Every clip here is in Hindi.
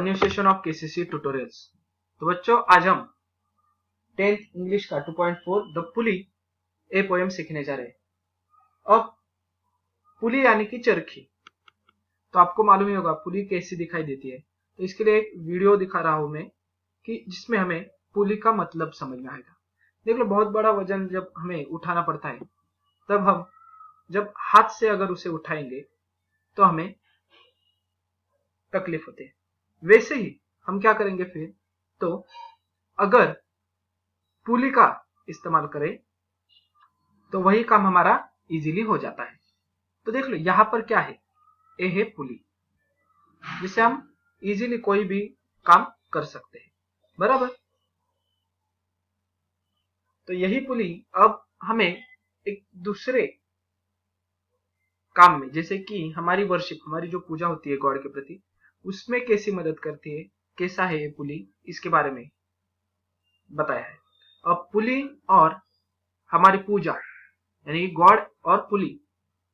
New session of KCC tutorials. तो बच्चों आज हम 10th इंग्लिश का 2.4 द पुली ए पोएम सीखने जा रहे हैं। अब पुली यानी कि चरखी, तो आपको मालूम ही होगा पुली कैसी दिखाई देती है। तो इसके लिए एक वीडियो दिखा रहा हूं मैं कि जिसमें हमें पुली का मतलब समझ में आएगा। देख लो, बहुत बड़ा वजन जब हमें उठाना पड़ता है तब हम जब हाथ से अगर उसे उठाएंगे तो हमें तकलीफ होती है। वैसे ही हम क्या करेंगे फिर, तो अगर पुली का इस्तेमाल करें तो वही काम हमारा इजीली हो जाता है। तो देख लो यहां पर क्या है, ए है पुली, जिसे हम इजीली कोई भी काम कर सकते हैं, बराबर। तो यही पुली अब हमें एक दूसरे काम में, जैसे कि हमारी वर्शिप, हमारी जो पूजा होती है गॉड के प्रति, उसमें कैसी मदद करती है, कैसा है ये पुली, इसके बारे में बताया है। अब पुली और हमारी पूजा यानी गॉड और पुली,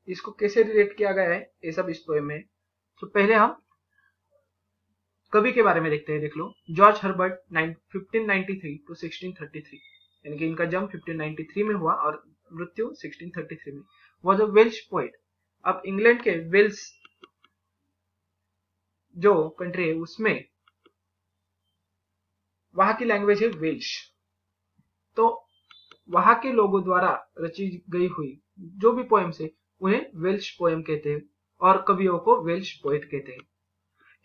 इसको कैसे रिलेट किया गया है ये सब इस पोएम में। तो पहले हम कवि के बारे में देखते हैं। देख लो, जॉर्ज हर्बर्ट 1593 to 1633, यानी कि इनका जन्म 1593 में हुआ और मृत्यु 1633 में। Was a Welsh poet. अब इंग्लैंड के वेल्स जो कंट्री है उसमें वहां की लैंग्वेज है वेल्श। तो वहां के लोगों द्वारा रची गई हुई जो भी पोएम्स है उन्हें वेल्श पोएम कहते हैं और कवियों को वेल्श पोएट कहते हैं।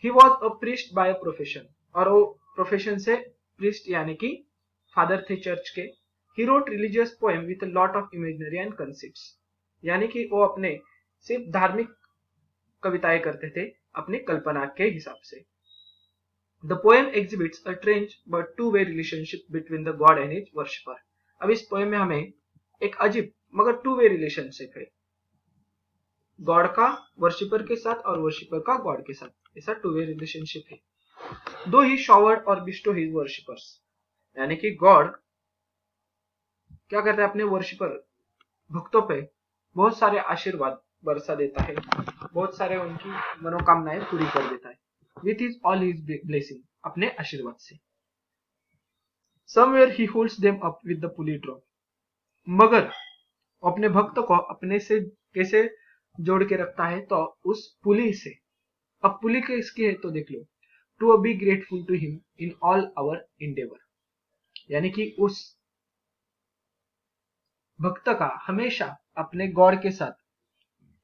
He was a priest by profession, और वो प्रोफेशन से प्रीस्ट यानी कि फादर थे चर्च के। He wrote religious poem with a lot of imaginary and concepts, यानी कि वो अपने सिर्फ धार्मिक कविताएं करते थे अपनी कल्पना के हिसाब से। The poem exhibits a strange but two way relationship between the God and his worshipper. अब इस पोएम में हमें एक अजीब मगर टू वे रिलेशनशिप है, गॉड का वर्शिपर के साथ और वर्शिपर का गॉड के साथ, ऐसा टू वे रिलेशनशिप है। दो ही शॉवर्ड और बिस्टो हिज वर्शिपर्स, यानी कि गॉड क्या करता है, अपने वर्शिपर भक्तों पे बहुत सारे आशीर्वाद बरसा देता है, बहुत सारे उनकी मनोकामनाएं पूरी कर देता है with his all his blessing, अपने आशीर्वाद से। Somewhere he holds them up with the pulley drop, मगर अपने भक्त को अपने से कैसे जोड़ के रखता है, तो उस पुली से। अब पुली किसकी है, तो देख लो, to be grateful to him in all our endeavour, यानी कि उस भक्त का हमेशा अपने गॉड के साथ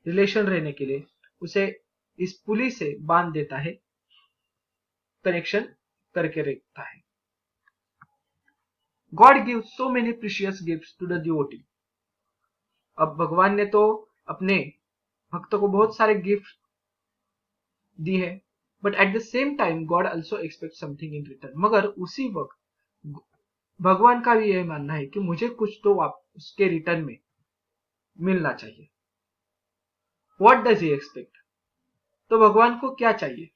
रिलेशन रहने के लिए उसे इस पुली से बांध देता है, कनेक्शन करके रखता है। God gives so many precious gifts to the devotee. अब भगवान ने तो अपने भक्त को बहुत सारे गिफ्ट दी है, but at the same time God also expect something in return, मगर उसी वक्त भगवान का भी यह मानना है कि मुझे कुछ तो उसके रिटर्न में मिलना चाहिए। व्हाट डज ही एक्सपेक्ट, तो भगवान को क्या चाहिए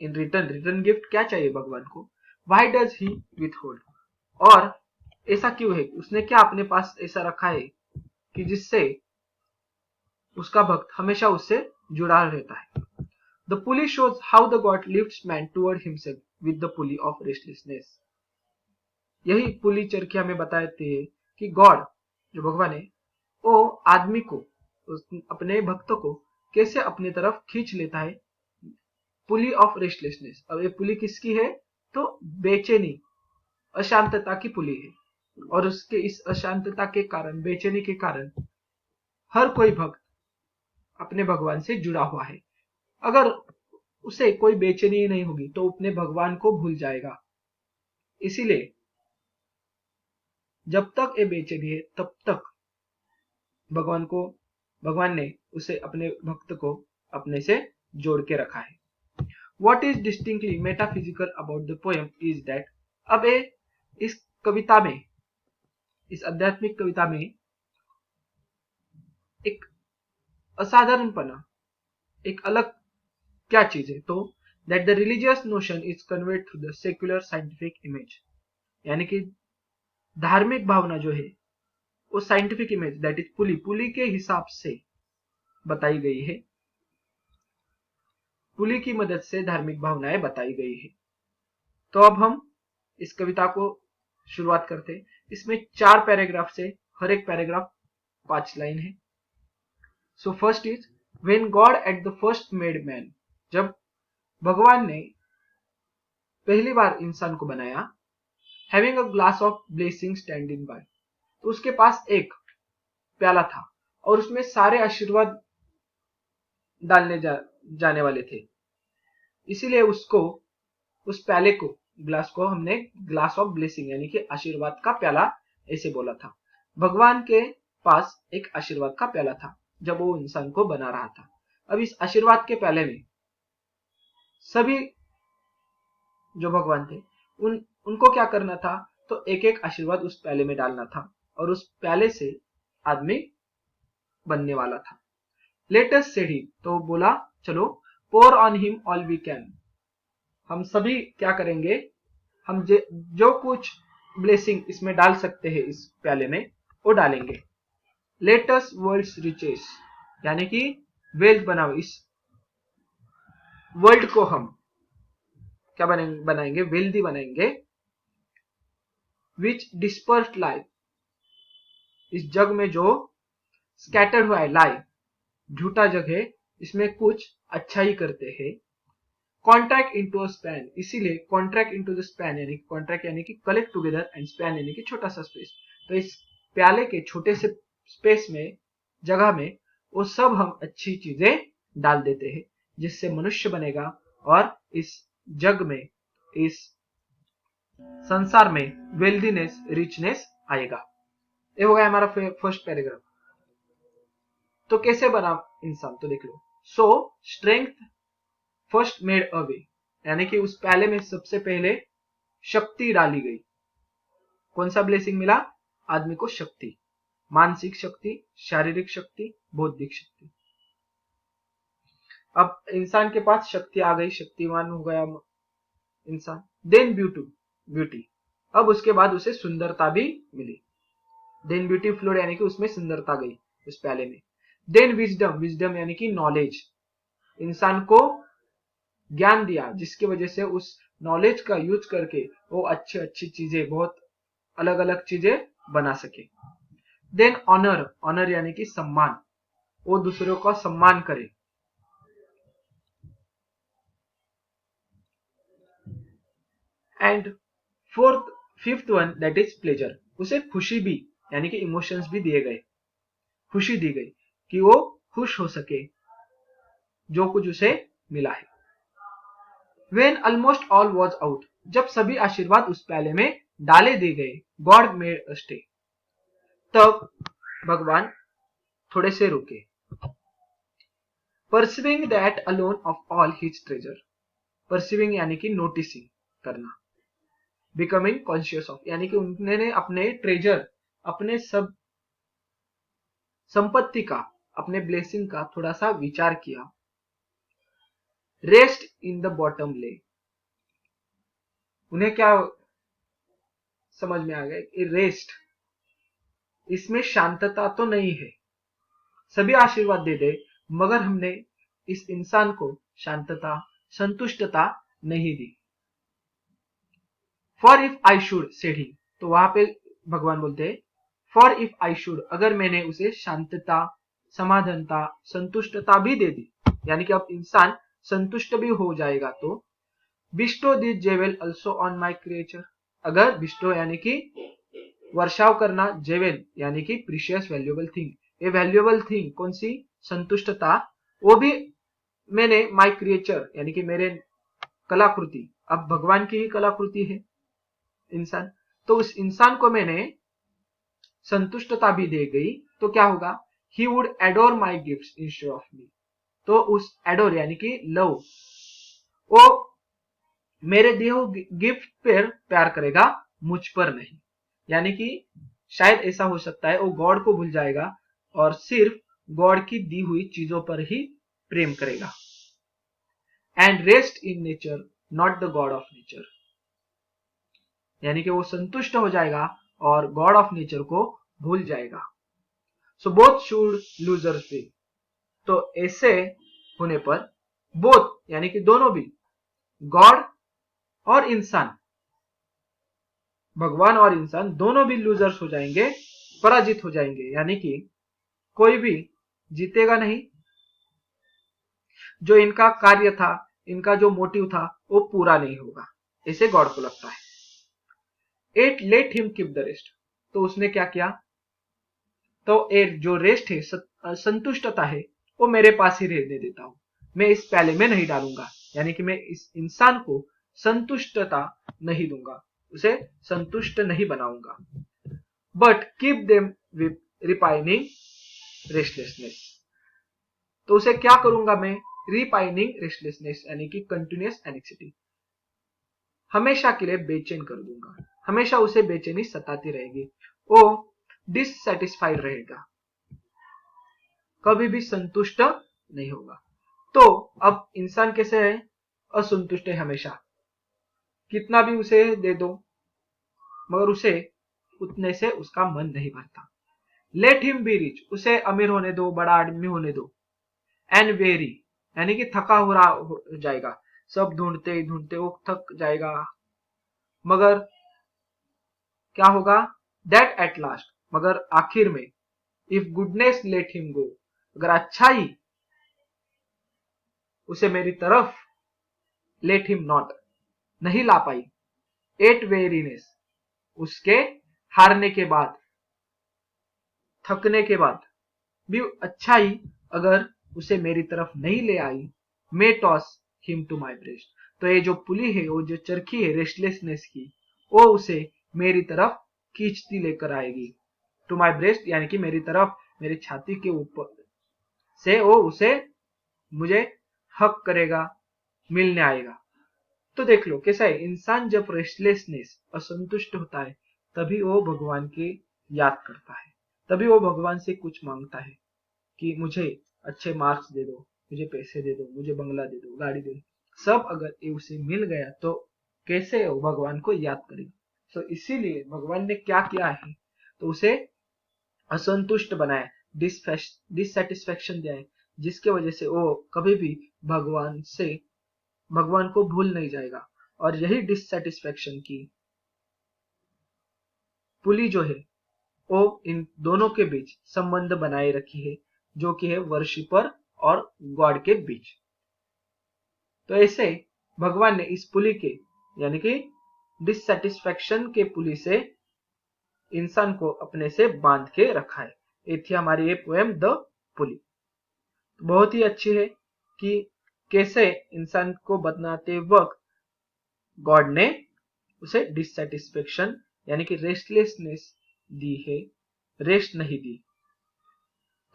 इन रिटर्न, रिटर्न गिफ्ट क्या चाहिए भगवान को। व्हाई डज ही विथहोल्ड, और ऐसा क्यों है, उसने क्या अपने पास ऐसा रखा है कि जिससे उसका भक्त हमेशा उससे जुड़ा रहता है। The pulley shows how the God lifts man toward himself with the pulley of restlessness. यही पुली चरखी हमें बताती है कि गॉड जो भगवान है वो आदमी को, अपने भक्त को कैसे अपनी तरफ खींच लेता है, पुली ऑफ रेस्टलेसनेस। अब ये पुली किसकी है, तो बेचैनी, अशांतता की पुली है, और उसके इस अशांतता के कारण, बेचैनी के कारण हर कोई भक्त अपने भगवान से जुड़ा हुआ है। अगर उसे कोई बेचैनी नहीं होगी तो अपने भगवान को भूल जाएगा। इसीलिए जब तक ये बेचैनी है तब तक भगवान ने उसे, अपने भक्त को अपने से जोड़ के रखा है। What is distinctly metaphysical about the poem is that, अब इस कविता में, इस आध्यात्मिक कविता में एक असाधारणपना, एक अलग क्या चीज है, तो that the religious notion is conveyed through the secular scientific image, यानी कि धार्मिक भावना जो है वो साइंटिफिक इमेज, दैट इज पुली के हिसाब से बताई गई है। पुली की मदद से धार्मिक भावनाएं बताई गई है। तो अब हम इस कविता को शुरुआत करते हैं। इसमें 4 पैराग्राफ से हर एक पैराग्राफ 5 लाइन है। So first is when God at the first made man, जब भगवान ने पहली बार इंसान को बनाया, having a glass of blessing standing bye, तो उसके पास एक प्याला था और उसमें सारे आशीर्वाद डालने जाने वाले थे। इसीलिए उसको, उस प्याले को, ग्लास को हमने ग्लास ऑफ ब्लेसिंग यानी कि आशीर्वाद का प्याला ऐसे बोला था। भगवान के पास एक आशीर्वाद का प्याला था जब वो इंसान को बना रहा था। अब इस आशीर्वाद के प्याले में सभी जो भगवान थे उनको क्या करना था, तो एक एक आशीर्वाद उस प्याले में डालना था और उस प्याले से आदमी बनने वाला था। लेट अस सेड ही, तो बोला चलो pour on him all we can, हम सभी क्या करेंगे, हम जो कुछ ब्लेसिंग इसमें डाल सकते हैं इस प्याले में वो डालेंगे। लेट अस वर्ल्ड्स रिचेस, यानी कि वेल्थ बनाओ, इस वर्ल्ड को हम क्या बनाएंगे, वेल्दी बनाएंगे। विच डिस्पर्स्ड लाइफ, इस जग में जो स्कैटर्ड हुआ है, लाई झूठा जग है, इसमें कुछ अच्छा ही करते हैं। कॉन्ट्रैक्ट इनटू अ स्पैन, इसीलिए कॉन्ट्रैक्ट इनटू द स्पैन यानी कॉन्ट्रैक्ट यानी कि कलेक्ट टुगेदर एंड स्पैन यानी कि छोटा सा स्पेस। तो इस प्याले के छोटे से स्पेस में, जगह में, वो सब हम अच्छी चीजें डाल देते हैं जिससे मनुष्य बनेगा और इस जग में, इस संसार में वेल्दीनेस, रिचनेस आएगा। ये हो गया हमारा फर्स्ट पैराग्राफ। तो कैसे बना इंसान, तो देख लो। So strength first made away, यानी कि उस प्याले में सबसे पहले शक्ति डाली गई। कौन सा ब्लेसिंग मिला, आदमी को शक्ति, मानसिक शक्ति, शारीरिक शक्ति, बौद्धिक शक्ति। अब इंसान के पास शक्ति आ गई, शक्तिमान हो गया इंसान। देन ब्यूटी, अब उसके बाद उसे सुंदरता भी मिली। देन ब्यूटी फ्लोड, यानी कि उसमें सुंदरता गई उस प्याले में। देन विजडम यानी कि नॉलेज, इंसान को ज्ञान दिया जिसकी वजह से उस नॉलेज का यूज करके वो अच्छी अच्छी चीजें, बहुत अलग अलग चीजें बना सके। देन ऑनर यानी कि सम्मान, वो दूसरों का सम्मान करे। And fifth one that is pleasure, उसे खुशी भी यानी कि इमोशंस भी दिए गए, खुशी दी गई कि वो खुश हो सके जो कुछ उसे मिला है। When almost all was out, जब सभी आशीर्वाद उस प्याले में डाले दिए गए, गॉड मेड अ स्टे, तब भगवान थोड़े से रुके। Perceiving that alone of all his treasure, perceiving यानी कि नोटिसिंग करना। बिकमिंग कॉन्शियस ऑफ, यानी कि उन्होंने अपने ट्रेजर, अपने सब संपत्ति का, अपने ब्लेसिंग का थोड़ा सा विचार किया। रेस्ट इन द बॉटम ले, उन्हें क्या समझ में आ गया कि रेस्ट, इसमें शांतता तो नहीं है, सभी आशीर्वाद दे दे मगर हमने इस इंसान को शांतता, संतुष्टता नहीं दी। For if I should said he, तो वहां पे भगवान बोलते हैं फॉर इफ आई शुड, अगर मैंने उसे शांतता, समाधानता, संतुष्टता भी दे दी, यानी कि अब इंसान संतुष्ट भी हो जाएगा, तो bestow this jewel also on my creature, अगर बिस्टो यानी कि वर्षाव करना, जेवेल यानी कि प्रीशियस वैल्यूएबल थिंग, ये वैल्यूएबल थिंग कौन सी, संतुष्टता, वो भी मैंने माई क्रिएचर यानी कि मेरे कलाकृति, अब भगवान की ही कलाकृति है इंसान, तो उस इंसान को मैंने संतुष्टता भी दे गई, तो क्या होगा, he would adore my gifts instead of me, तो उस एडोर यानी कि लव, वो मेरे दिए हुए गिफ्ट पर प्यार करेगा, मुझ पर नहीं। यानी कि शायद ऐसा हो सकता है वो गॉड को भूल जाएगा और सिर्फ गॉड की दी हुई चीजों पर ही प्रेम करेगा। And rest in nature not the God of nature, यानी कि वो संतुष्ट हो जाएगा और गॉड ऑफ नेचर को भूल जाएगा। So both should losers will, तो ऐसे होने पर बोथ यानी कि दोनों भी, गॉड और इंसान, भगवान और इंसान दोनों भी लूजर्स हो जाएंगे, पराजित हो जाएंगे, यानी कि कोई भी जीतेगा नहीं। जो इनका कार्य था, इनका जो मोटिव था, वो पूरा नहीं होगा, ऐसे गॉड को लगता है। At let him keep the rest, तो उसने क्या किया, तो एट जो रेस्ट है, संतुष्टता है, वो मेरे पास ही रहने देता हूं, मैं इस प्याले में नहीं डालूंगा, यानी कि मैं इस इंसान को संतुष्टता नहीं दूंगा, उसे संतुष्ट नहीं बनाऊंगा। But keep them with repining restlessness, तो उसे क्या करूंगा मैं, रिपाइनिंग रेस्टलेसनेस यानी कि कंटिन्यूअस एनेक्सिटी, हमेशा के लिए बेचैन कर दूंगा, हमेशा उसे बेचैनी सताती रहेगी, वो डिससेटिस्फाइड रहेगा, कभी भी संतुष्ट नहीं होगा। तो अब इंसान कैसे है, असंतुष्ट है हमेशा, कितना भी उसे दे दो मगर उसे उतने से उसका मन नहीं भरता। लेट हिम बी रिच, उसे अमीर होने दो, बड़ा आदमी होने दो। एंड वेरी यानी कि थका हो रहा हो जाएगा, सब ढूंढते ढूंढते वो थक जाएगा, मगर क्या होगा, दैट एट लास्ट, मगर आखिर में, if goodness let him go, अगर अच्छाई उसे मेरी तरफ, लेट हिम नॉट, नहीं ला पाई, एट वेरीनेस, उसके हारने के बाद, थकने के बाद भी अच्छाई अगर उसे मेरी तरफ नहीं ले आई, may toss him to my breast, तो ये जो पुली है, वो जो चरखी है रेस्टलेसनेस की, वो उसे मेरी तरफ खींचती लेकर आएगी, टू माई ब्रेस्ट यानी कि मेरी तरफ, मेरी छाती के ऊपर से वो उसे मुझे हक करेगा, मिलने आएगा। तो देख लो कैसा है, इंसान जब रेस्टलेसनेस, असंतुष्ट होता है, तभी वो भगवान के याद करता है, तभी वो भगवान से कुछ मांगता है कि मुझे अच्छे मार्क्स दे दो, मुझे पैसे दे दो, मुझे बंगला दे दो, गाड़ी दे दो। सब अगर ये उसे मिल गया तो कैसे वो भगवान को याद करेगा। तो इसीलिए भगवान ने क्या किया है, तो उसे असंतुष्ट बनाया, डिससेटिस्फेक्शन दिया है, जिसके वजह से वो कभी भी भगवान को भूल नहीं जाएगा। और यही डिससेटिस्फेक्शन की पुली जो है, वो इन दोनों के बीच संबंध बनाए रखी है, जो कि है वर्शिपर और गॉड के बीच। तो ऐसे भगवान ने इस पुली के यानी कि डिससेटिस्फेक्शन के पुली से इंसान को अपने से बांध के रखा है। ये थी हमारी ये पोएम द पुली। बहुत ही अच्छी है कि कैसे इंसान को बनाते वक्त गॉड ने उसे डिससेटिस्फेक्शन यानी कि रेस्टलेसनेस दी है, रेस्ट नहीं दी।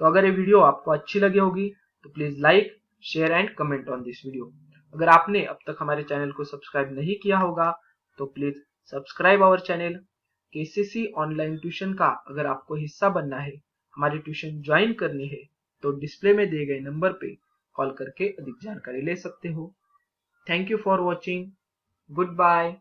तो अगर ये वीडियो आपको अच्छी लगी होगी तो please like, share and comment on this video. अगर आपने अब तक हमारे चैनल को सब्सक्राइब नहीं किया होगा तो please subscribe our channel. KCC online tuition का अगर आपको हिस्सा बनना है, हमारी ट्यूशन ज्वाइन करनी है, तो डिस्प्ले में दिए गए नंबर पे कॉल करके अधिक जानकारी ले सकते हो। Thank you for watching, good bye.